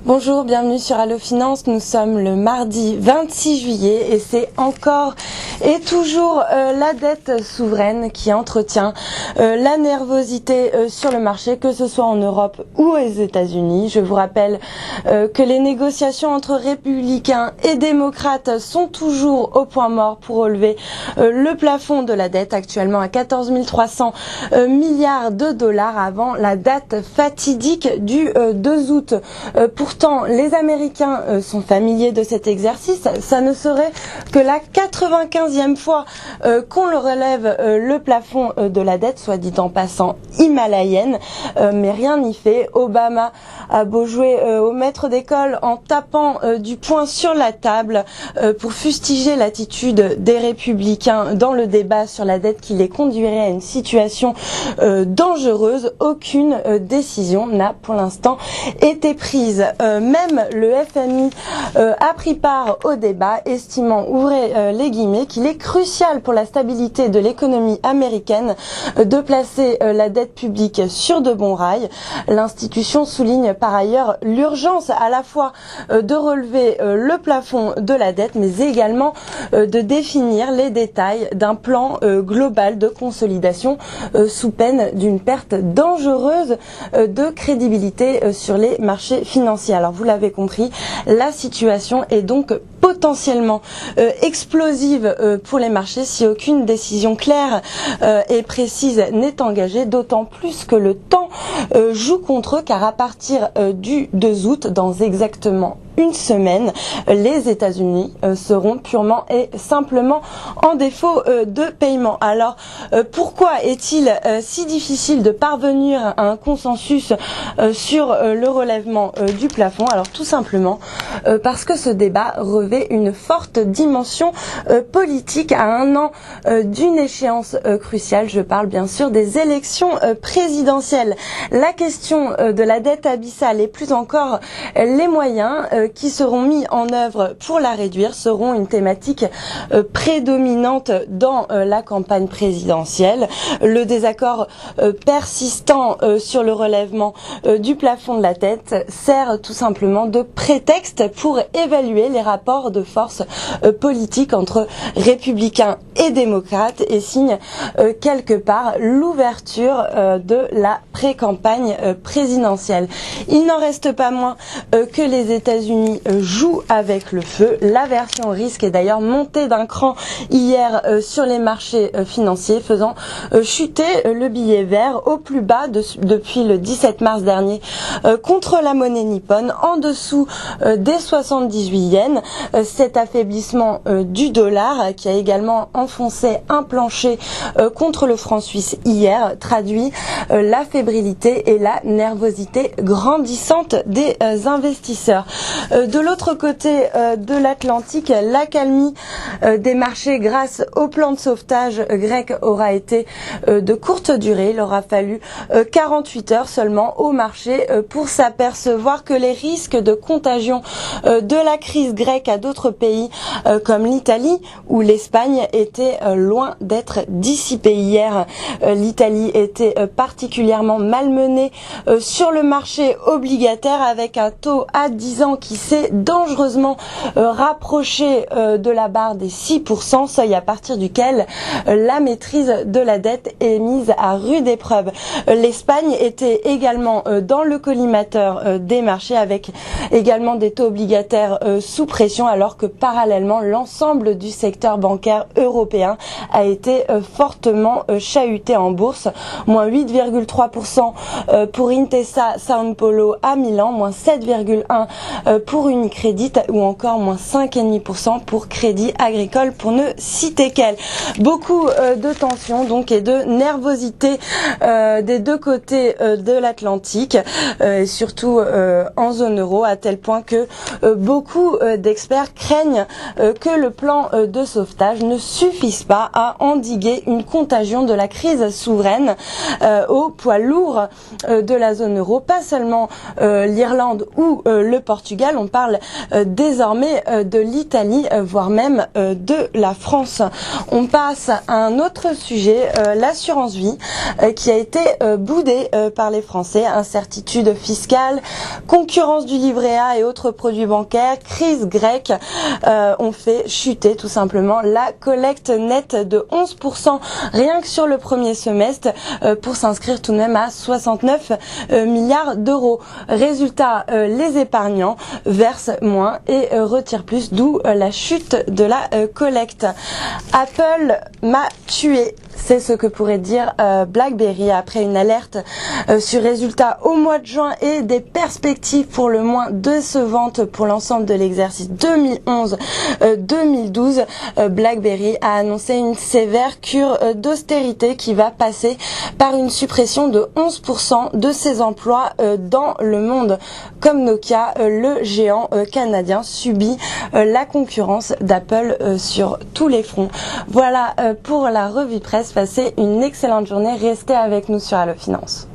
Bonjour, bienvenue sur Allo Finance. Nous sommes le mardi 26 juillet et c'est encore et toujours la dette souveraine qui entretient la nervosité sur le marché, que ce soit en Europe ou aux États-Unis. Je vous rappelle que les négociations entre républicains et démocrates sont toujours au point mort pour relever le plafond de la dette, actuellement à 14 300 milliards de dollars avant la date fatidique du 2 août. Pourtant, les Américains sont familiers de cet exercice. Ça ne serait que la 95e fois qu'on le relève le plafond de la dette, soit dit en passant himalayenne, mais rien n'y fait. Obama a beau jouer au maître d'école en tapant du poing sur la table pour fustiger l'attitude des républicains dans le débat sur la dette qui les conduirait à une situation dangereuse. Aucune décision n'a pour l'instant été prise. Même le FMI a pris part au débat, estimant, ouvrez les guillemets, qu'il est crucial pour la stabilité de l'économie américaine de placer la dette publique sur de bons rails. L'institution souligne par ailleurs l'urgence à la fois de relever le plafond de la dette, mais également de définir les détails d'un plan global de consolidation sous peine d'une perte dangereuse de crédibilité sur les marchés financiers. Alors vous l'avez compris, la situation est donc potentiellement explosive pour les marchés si aucune décision claire et précise n'est engagée, d'autant plus que le temps joue contre eux, car à partir du 2 août, dans exactement une semaine, les États-Unis seront purement et simplement en défaut de paiement. Alors pourquoi est-il si difficile de parvenir à un consensus sur le relèvement du plafond? Alors tout simplement parce que ce débat revêt une forte dimension politique à un an d'une échéance cruciale. Je parle bien sûr des élections présidentielles. La question de la dette abyssale et plus encore les moyens qui seront mis en œuvre pour la réduire seront une thématique prédominante dans la campagne présidentielle. Le désaccord persistant sur le relèvement du plafond de la dette sert tout simplement de prétexte pour évaluer les rapports de force politiques entre républicains et démocrates et signe quelque part l'ouverture de la pré-campagne présidentielle. Il n'en reste pas moins que les États-Unis jouent avec le feu. La version risque est d'ailleurs montée d'un cran hier sur les marchés financiers, faisant chuter le billet vert au plus bas depuis le 17 mars dernier contre la monnaie nippone, en dessous des 78 yens. Cet affaiblissement du dollar, qui a également enfoncé un plancher contre le franc suisse hier, traduit la fébrilité et la nervosité grandissante des investisseurs. De l'autre côté de l'Atlantique, l'accalmie des marchés grâce au plan de sauvetage grec aura été de courte durée. Il aura fallu 48 heures seulement au marché pour s'apercevoir que les risques de contagion de la crise grecque à d'autres pays comme l'Italie ou l'Espagne étaient loin d'être dissipés. Hier, l'Italie était particulièrement malmenée sur le marché obligataire avec un taux à 10 ans qui s'est dangereusement rapproché de la barre des 6%, seuil à partir duquel la maîtrise de la dette est mise à rude épreuve. L'Espagne était également dans le collimateur des marchés avec également des taux obligataires sous pression, alors que parallèlement l'ensemble du secteur bancaire européen a été fortement chahuté en bourse. Moins 8,3% pour Intesa Sanpaolo à Milan, moins 7,1% pour Unicredit ou encore moins 5,5% pour Crédit Agricole, pour ne citer qu'elle. Beaucoup de tensions donc et de nervosité des deux côtés de l'Atlantique, surtout en zone euro, à tel point que beaucoup d'experts craignent que le plan de sauvetage ne suffise pas à endiguer une contagion de la crise souveraine aux poids lourds de la zone euro, pas seulement l'Irlande ou le Portugal, on parle désormais de l'Italie, voire même de la France. On passe à un autre sujet, l'assurance vie, qui a été boudée par les Français. Incertitude fiscale, concurrence du livret A et autres produits bancaires, crise grecque ont fait chuter tout simplement la collecte nette de 11% rien que sur le premier semestre pour s'inscrire tout de même à 69 milliards d'euros. Résultat, les épargnants versent moins et retirent plus, d'où la chute de la collecte. Apple m'a tué. C'est ce que pourrait dire BlackBerry après une alerte sur résultats au mois de juin et des perspectives pour le moins décevantes pour l'ensemble de l'exercice 2011-2012. BlackBerry a annoncé une sévère cure d'austérité qui va passer par une suppression de 11% de ses emplois dans le monde. Comme Nokia, le géant canadien subit la concurrence d'Apple sur tous les fronts. Voilà pour la revue de presse. Passez une excellente journée. Restez avec nous sur Allo Finance.